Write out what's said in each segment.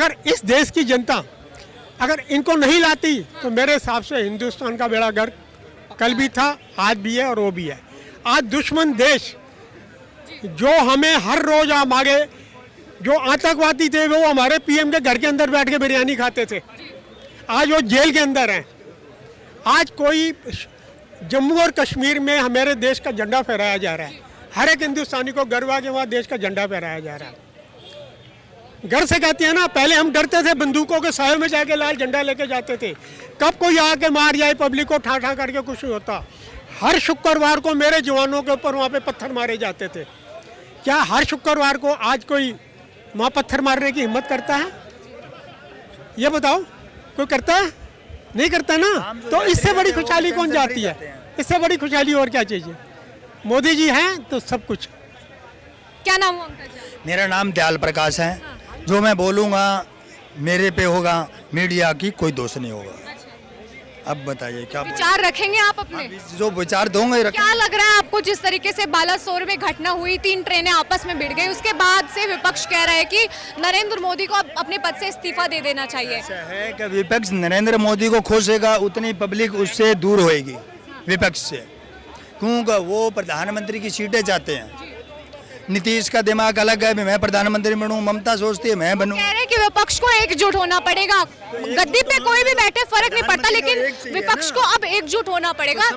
अगर इस देश की जनता अगर इनको नहीं लाती तो मेरे हिसाब से हिंदुस्तान का बेड़ा गर्क कल भी था, आज भी है और वो भी है। आज दुश्मन देश जो हमें हर रोज हमारे जो आतंकवादी थे वो हमारे पीएम के घर के अंदर बैठ के बिरयानी खाते थे, आज वो जेल के अंदर हैं। आज कोई जम्मू और कश्मीर में हमारे देश का झंडा फहराया जा रहा है, हर एक हिंदुस्तानी को गर्व है कि वहाँ देश का झंडा फहराया जा रहा है। घर से कहती है ना, पहले हम डरते थे, बंदूकों के सायों में जाके लाल झंडा लेके जाते थे, कब कोई आके मार जाए पब्लिक को ठा ठा करके कुछ नहीं होता। हर शुक्रवार को मेरे जवानों के ऊपर वहाँ पे पत्थर मारे जाते थे। क्या हर शुक्रवार को आज कोई वहाँ पत्थर मारने की हिम्मत करता है? ये बताओ, कोई करता है? नहीं करता ना। तो इससे बड़ी खुशहाली कौन जाती है? इससे बड़ी खुशहाली और क्या चाहिए? मोदी जी हैं तो सब कुछ। क्या नाम हुआ अंकल जी? मेरा नाम दयाल प्रकाश है। जो मैं बोलूँगा मेरे पे होगा, मीडिया की कोई दोष नहीं होगा। अब बताइए क्या विचार रखेंगे आप अपने? जो विचार दूंगा। क्या लग रहा है आपको, जिस तरीके से बालासोर में घटना हुई, 3 ट्रेनें आपस में भिड़ गई, उसके बाद से विपक्ष कह रहा है कि नरेंद्र मोदी को अपने पद से इस्तीफा दे देना चाहिए। ऐसा है कि विपक्ष नरेंद्र मोदी को खोसेगा उतनी पब्लिक उससे दूर होएगी विपक्ष से, क्योंकि वो प्रधानमंत्री की सीटें चाहते हैं। नीतीश का दिमाग अलग है, मैं प्रधानमंत्री बनूं, ममता सोचती है मैं बनूं। कह रहे हैं कि विपक्ष को एकजुट होना पड़ेगा, गद्दी पे कोई भी बैठे फर्क नहीं पड़ता, लेकिन विपक्ष को अब एकजुट होना पड़ेगा,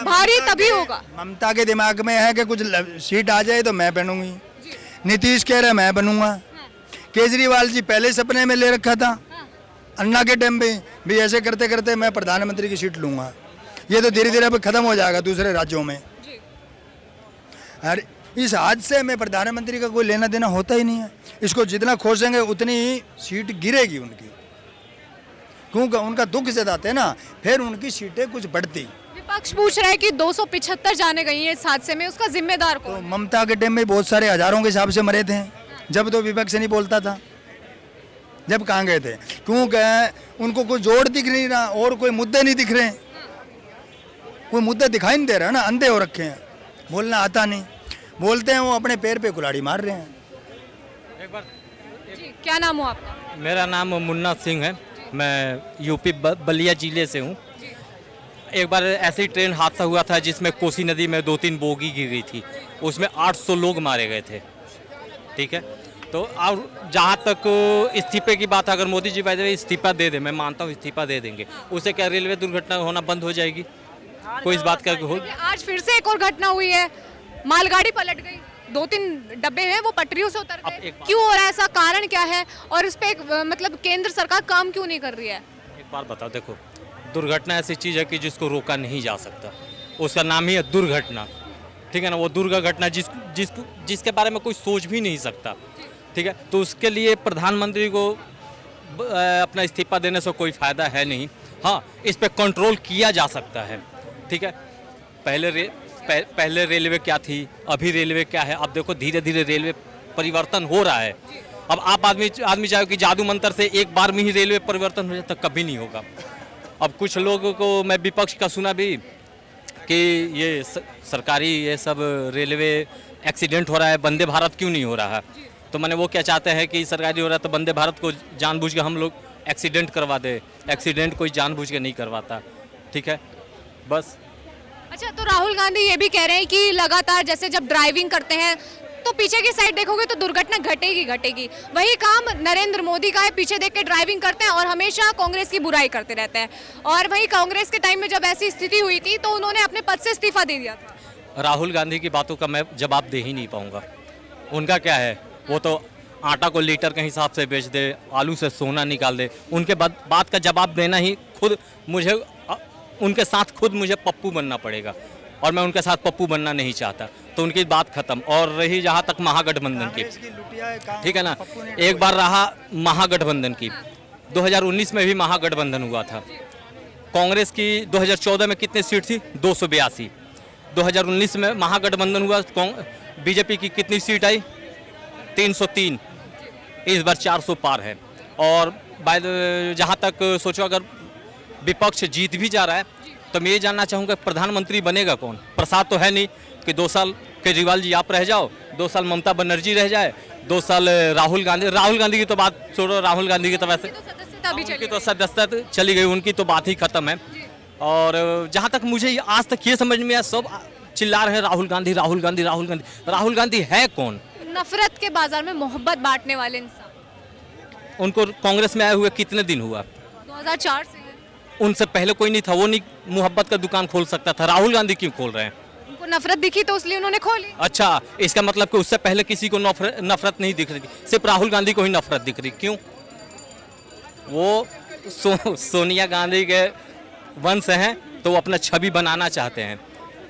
भारी तभी होगा। ममता के दिमाग में है कि कुछ सीट आ जाए तो मैं बनूंगी, नीतीश कह रहा है मैं बनूंगा, केजरीवाल जी पहले सपने में ले रखा था, अन्ना के टाइम पे भी ऐसे करते करते मैं प्रधानमंत्री की सीट लूंगा। ये तो धीरे धीरे अब खत्म हो जाएगा दूसरे राज्यों में। और इस हादसे में प्रधानमंत्री का कोई लेना देना होता ही नहीं है। इसको जितना खोसेंगे उतनी ही सीट गिरेगी उनकी, क्योंकि उनका दुख जताते हैं ना, फिर उनकी सीटें कुछ बढ़ती। विपक्ष पूछ रहा है कि 275 जाने गई हैं इस हादसे में, उसका जिम्मेदार कौन? तो ममता के टाइम में बहुत सारे हजारों के हिसाब से मरे थे, जब तो विपक्ष नहीं बोलता था। जब कहाँ गए थे? क्योंकि उनको कोई जोड़ दिख नहीं रहा और कोई मुद्दे नहीं दिख रहे, कोई मुद्दे दिखाई नहीं दे रहा ना, अंधे हो रखे हैं, बोलना आता नहीं, बोलते हैं वो अपने पैर पे कुल्हाड़ी मार रहे हैं। जी, क्या नाम हुआ आपका? मेरा नाम मुन्ना सिंह है, मैं यूपी बलिया जिले से हूँ। एक बार ऐसी ट्रेन हादसा हुआ था जिसमें कोसी नदी में 2-3 बोगी गिर गई थी, उसमें 800 लोग मारे गए थे। ठीक है, तो और जहाँ तक इस्तीफे की बात, अगर मोदी जी वैसे इस्तीफा दे दे, मैं मानता हूँ इस्तीफा दे देंगे, उससे क्या रेलवे दुर्घटना होना बंद हो जाएगी? कोई इस बात का आज फिर से एक और घटना हुई है, मालगाड़ी पलट गई, 2-3 डब्बे हैं वो पटरियों से उतर गए। क्यों हो रहा है ऐसा, कारण क्या है, और इस पे मतलब केंद्र सरकार काम क्यों नहीं कर रही है? एक बार बताओ, देखो दुर्घटना ऐसी चीज़ है कि जिसको रोका नहीं जा सकता, उसका नाम ही है दुर्घटना। ठीक है ना, वो दुर्घटना जिसके बारे में कोई सोच भी नहीं सकता। ठीक है, तो उसके लिए प्रधानमंत्री को अपना इस्तीफा देने से कोई फ़ायदा है नहीं। हाँ, इस पर कंट्रोल किया जा सकता है। ठीक है, पहले रेलवे क्या थी, अभी रेलवे क्या है, अब देखो धीरे धीरे रेलवे परिवर्तन हो रहा है। अब आप आदमी चाहे कि जादू मंत्र से एक बार में ही रेलवे परिवर्तन हो जाए, तो कभी नहीं होगा। अब कुछ लोगों को मैं विपक्ष का सुना भी कि ये सरकारी ये सब रेलवे एक्सीडेंट हो रहा है, वंदे भारत क्यों नहीं हो रहा है? तो मैंने वो क्या चाहते हैं कि सरकारी हो रहा है तो वंदे भारत को जानबूझ के हम लोग एक्सीडेंट करवा दे। एक्सीडेंट कोई जानबूझ के नहीं करवाता। ठीक है, बस। अच्छा, तो राहुल गांधी ये भी कह रहे हैं कि लगातार जैसे जब ड्राइविंग करते हैं तो पीछे की साइड देखोगे तो दुर्घटना घटेगी। वही काम नरेंद्र मोदी का है, पीछे देख के ड्राइविंग करते हैं और हमेशा कांग्रेस की बुराई करते रहते हैं। और वही कांग्रेस के टाइम में जब ऐसी स्थिति हुई थी तो उन्होंने अपने पद से इस्तीफा दे दिया था। राहुल गांधी की बातों का मैं जवाब दे ही नहीं पाऊंगा। उनका क्या है, वो तो आटा को लीटर के हिसाब से बेच दे, आलू से सोना निकाल दे। उनके बात का जवाब देना ही खुद मुझे, उनके साथ खुद मुझे पप्पू बनना पड़ेगा, और मैं उनके साथ पप्पू बनना नहीं चाहता। तो उनकी बात खत्म। और रही जहाँ तक महागठबंधन की, ठीक है ना, एक बार रहा महागठबंधन की, 2019 में भी महागठबंधन हुआ था। कांग्रेस की 2014 में कितनी सीट थी? 282। 2019 में महागठबंधन हुआ, बीजेपी की कितनी सीट आई? 303। इस बार 400 पार है। और जहाँ तक सोचो, अगर विपक्ष जीत भी जा रहा है तो मैं ये जानना चाहूँगा प्रधानमंत्री बनेगा कौन? प्रसाद तो है नहीं, कि 2 साल केजरीवाल जी आप रह जाओ, 2 साल ममता बनर्जी रह जाए, 2 साल राहुल गांधी की तो बात छोड़ो, राहुल गांधी की तो वैसे सदस्यता भी उनकी तो सदस्यता चली गई, उनकी तो बात ही खत्म है। और जहाँ तक मुझे आज तक ये समझ में आया, सब चिल्ला रहे हैं राहुल गांधी राहुल गांधी राहुल गांधी। राहुल गांधी है कौन? नफरत के बाजार में मोहब्बत बांटने वाले इंसान। उनको कांग्रेस में आए हुए कितने दिन हुआ? 2004 से है। उनसे पहले कोई नहीं था, वो नहीं मोहब्बत का दुकान खोल सकता था। राहुल गांधी क्यों खोल रहे हैं? उनको नफरत दिखी तो इसलिए उन्होंने खोली। अच्छा, इसका मतलब कि उससे पहले किसी को नफरत नहीं दिख रही थी, सिर्फ राहुल गांधी को ही नफरत दिख रही। क्यों? वो सोनिया गांधी के वंश हैं, तो वो अपना छवि बनाना चाहते हैं,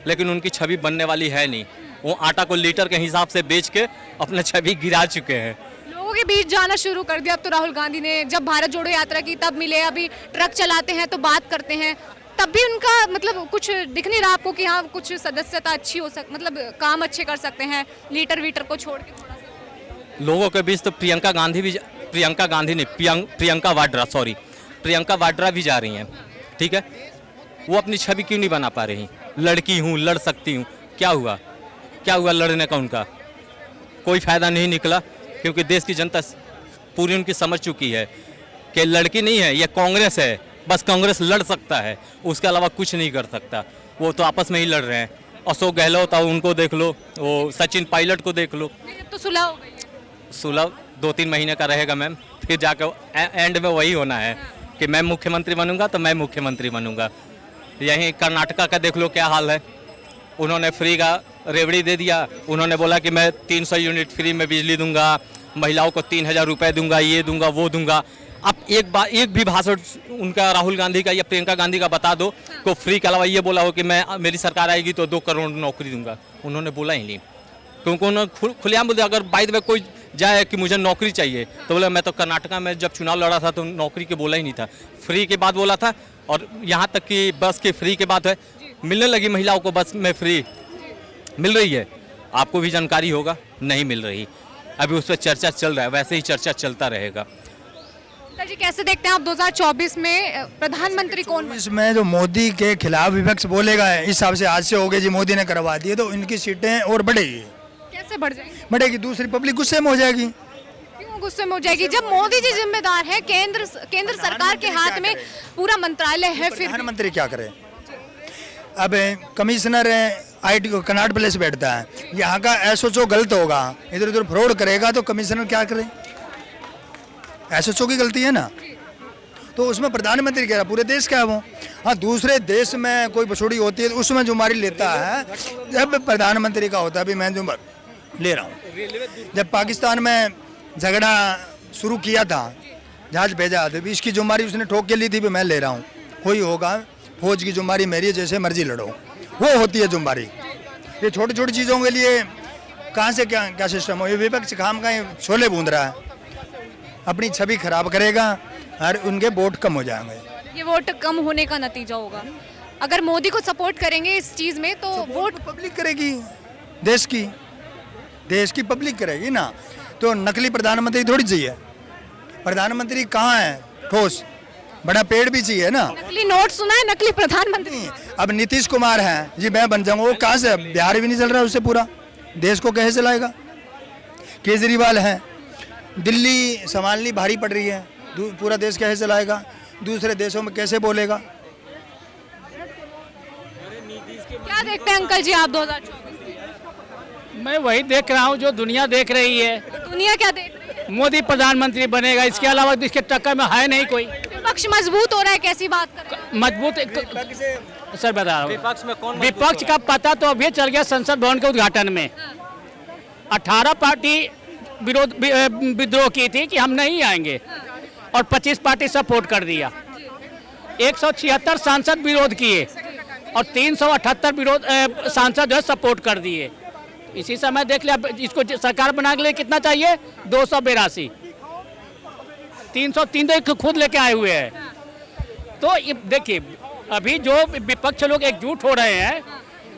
लेकिन उनकी छवि बनने वाली है नहीं। वो आटा को लीटर के हिसाब से बेच के अपना छवि गिरा चुके हैं। लोगों के बीच जाना शुरू कर दिया अब तो राहुल गांधी ने। जब भारत जोड़ो यात्रा की तब मिले, अभी ट्रक चलाते हैं तो बात करते हैं, तब भी उनका मतलब कुछ दिख नहीं रहा आपको कि हाँ कुछ सदस्यता अच्छी हो मतलब काम अच्छे कर सकते हैं, लीटर वीटर को छोड़ के थोड़ा सा। लोगों के बीच तो प्रियंका वाड्रा भी जा रही हैं, ठीक है। वो अपनी छवि क्यों नहीं बना पा रही? लड़की हूँ, लड़ सकती हूँ, क्या हुआ लड़ने का? उनका कोई फायदा नहीं निकला, क्योंकि देश की जनता पूरी उनकी समझ चुकी है कि लड़की नहीं है, ये कांग्रेस है, बस कांग्रेस लड़ सकता है, उसके अलावा कुछ नहीं कर सकता। वो तो आपस में ही लड़ रहे हैं। अशोक गहलोत था, उनको देख लो, वो सचिन पायलट को देख लो। तो सुलह हो गई। सुलह 2-3 महीने का रहेगा मैम, फिर जाकर एंड में वही होना है कि मैं मुख्यमंत्री बनूंगा तो मैं मुख्यमंत्री बनूंगा। यहीं कर्नाटका का देख लो क्या हाल है। उन्होंने फ्री का रेवड़ी दे दिया, उन्होंने बोला कि मैं 300 यूनिट फ्री में बिजली दूंगा, महिलाओं को 3000 रुपये दूंगा, ये दूंगा वो दूंगा। अब एक भी भाषण उनका राहुल गांधी का या प्रियंका गांधी का बता दो को फ्री के अलावा ये बोला हो कि मैं मेरी सरकार आएगी तो 2 करोड़ नौकरी दूंगा। उन्होंने बोला ही नहीं, क्योंकि उन्होंने खुलेआम बोल, अगर बाय द वे कोई जाए कि मुझे नौकरी चाहिए तो बोला मैं तो कर्नाटका में जब चुनाव लड़ा था तो नौकरी के बोला ही नहीं था, फ्री के बाद बोला था। और यहाँ तक कि बस के फ्री के बात है, मिलने लगी महिलाओं को बस में फ्री मिल रही है। आपको भी जानकारी होगा, नहीं मिल रही, अभी उस पर चर्चा चल रहा है, वैसे ही चर्चा चलता रहेगा। जी कैसे देखते हैं आप 2024 में प्रधानमंत्री कौन? इसमें जो मोदी के खिलाफ विपक्ष बोलेगा, इस हिसाब से आज से हो गए जी, मोदी ने करवा दिए तो इनकी सीटें और बढ़ेगी। कैसे बढ़ जाएंगी? बढ़ेगी, दूसरी पब्लिक गुस्से में हो जाएगी। क्यों गुस्से में हो जाएगी? जब मोदी जी जिम्मेदार है, केंद्र सरकार के हाथ में पूरा मंत्रालय है, फिर प्रधानमंत्री क्या करे? अब कमिश्नर IT को कनाट प्लेस बैठता है, यहाँ का SHO गलत होगा, इधर उधर फ्रॉड करेगा तो कमिश्नर क्या करे? SHO की गलती है ना, तो उसमें प्रधानमंत्री कह रहा पूरे देश का है वो। हाँ, दूसरे देश में कोई बछोड़ी होती है तो उसमें जुम्मेदारी लेता है, जब प्रधानमंत्री का होता है अभी मैं जुम्मेदारी ले रहा हूँ। जब पाकिस्तान में झगड़ा शुरू किया था, जहाज भेजा था, इसकी जुम्मेदारी उसने ठोक के ली थी, भी मैं ले रहा हूँ, कोई होगा फौज की जुम्मेदारी मेरी है, जैसे मर्जी लड़ो, वो होती है जुम्मेदारी। ये छोटी छोटी चीज़ों के लिए कहाँ से क्या सिस्टम हो? ये विपक्ष खाम का छोले बूंद रहा है, अपनी छवि खराब करेगा और उनके वोट कम हो जाएंगे। ये वोट कम होने का नतीजा होगा। अगर मोदी को सपोर्ट करेंगे इस चीज़ में तो वोट पब्लिक करेगी, देश की पब्लिक करेगी ना। तो नकली प्रधानमंत्री थोड़ी चाहिए, प्रधानमंत्री कहाँ है ठोस, बड़ा पेड़ भी चाहिए ना। नकली नोट सुना है, नकली प्रधानमंत्री। अब नीतीश कुमार है जी, मैं बन जाऊंगा, वो कहाँ से? बिहार भी नहीं चल रहा उससे, पूरा देश को कैसे चलाएगा? केजरीवाल है, दिल्ली संभालनी भारी पड़ रही है, पूरा देश कैसे चलाएगा? दूसरे देशों में कैसे बोलेगा? क्या देखते हैं अंकल जी आप 2024? मैं वही देख रहा हूँ जो दुनिया देख रही है। दुनिया क्या देख रही है? मोदी प्रधानमंत्री बनेगा, इसके अलावा तो इसके टक्कर में है नहीं कोई। विपक्ष मजबूत हो रहा है, कैसी बात कर रहे हैं? मजबूत सर बता रहा हूँ, विपक्ष में कौन? विपक्ष का पता तो अभी चल गया संसद भवन के उद्घाटन में। 18 पार्टी विद्रोह की थी कि हम नहीं आएंगे, और 25 पार्टी सपोर्ट कर दिया। 176 सांसद विरोध किए और 378 सांसद जो सपोर्ट कर दिए। इसी समय देख लिया, इसको सरकार बनाने के लिए कितना चाहिए? 282, 303 तो खुद लेके आए हुए हैं। तो ये देखिए, अभी जो विपक्ष लोग एकजुट हो रहे हैं,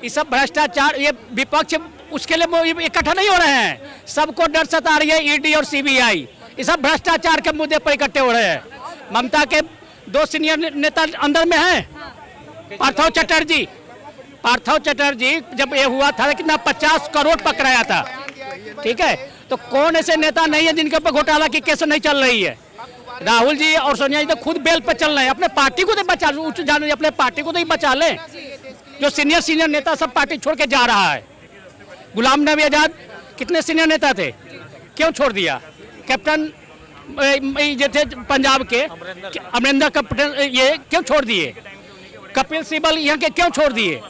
ये सब भ्रष्टाचार, ये विपक्ष उसके लिए इकट्ठा नहीं हो रहे हैं, सबको डर सता रही है ED और CBI, ये सब भ्रष्टाचार के मुद्दे पर इकट्ठे हो रहे हैं। ममता के 2 सीनियर नेता अंदर में हैं, पार्थव चटर्जी, पार्थव चटर्जी जब ये हुआ था कितना 50 करोड़ पकड़ाया था, ठीक है। तो कौन ऐसे नेता नहीं है जिनके ऊपर घोटाला की केस नहीं चल रही है? राहुल जी और सोनिया जी तो खुद बेल पर चल रहे हैं। अपने पार्टी को तो बचा, उच्च जाने अपने पार्टी को तो ही बचा लें। जो सीनियर नेता सब पार्टी छोड़ के जा रहा है। गुलाम नबी आजाद कितने सीनियर नेता थे, क्यों छोड़ दिया? कैप्टन ये थे पंजाब के अमरिंदर कैप्टन, ये क्यों छोड़ दिए? कपिल सिब्बल यहाँ के क्यों छोड़ दिए?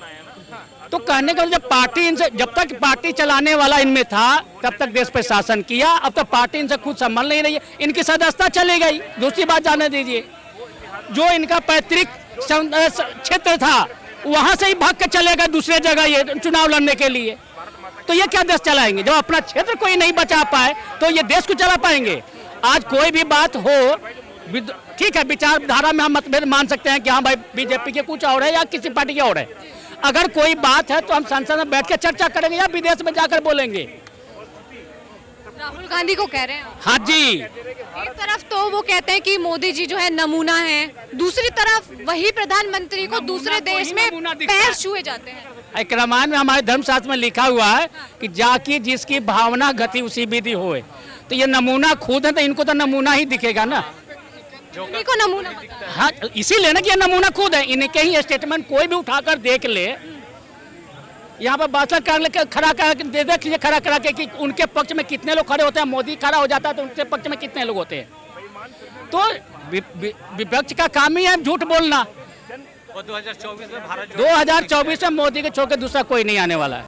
तो कहने का जब पार्टी इनसे, जब तक पार्टी चलाने वाला इनमें था तब तक देश पे शासन किया। अब तो पार्टी इनसे खुद संभल नहीं रही है, इनकी सदस्यता चली गई। दूसरी बात जाने दीजिए, जो इनका पैतृक क्षेत्र था वहां से ही भाग के चलेगा दूसरे जगह ये चुनाव लड़ने के लिए। तो ये क्या देश चलाएंगे? जब अपना क्षेत्र कोई नहीं बचा पाए तो ये देश को चला पाएंगे? आज कोई भी बात हो, ठीक है, विचारधारा में हम मतभेद मान सकते हैं कि हाँ भाई बीजेपी के कुछ और है या किसी पार्टी के और है। अगर कोई बात है तो हम संसद में बैठ के चर्चा करेंगे या विदेश में जाकर बोलेंगे। राहुल गांधी को कह रहे हैं? हाँ जी। एक तरफ तो वो कहते हैं कि मोदी जी जो है नमूना है, दूसरी तरफ वही प्रधानमंत्री को दूसरे देश में पैर छुए जाते हैं। एक रामायण में हमारे धर्मशास्त्र में लिखा हुआ है कि जाकी जिसकी भावना गति उसी विधि होए। तो ये नमूना खुद है तो इनको तो नमूना ही दिखेगा ना, इन्हीं को नमूना पता है। हाँ, इसीलिए ना कि ये नमूना खुद है। इनके ही स्टेटमेंट कोई भी उठाकर देख ले, यहाँ पर बात खड़ा देख लीजिए, खड़ा करा के कि उनके पक्ष में कितने लोग खड़े होते हैं। मोदी खड़ा हो जाता है तो उनके पक्ष में कितने लोग होते हैं। तो विपक्ष का काम ही है झूठ बोलना। 2024 में भारत 2024 में मोदी के छोड़ के दूसरा कोई नहीं आने वाला है।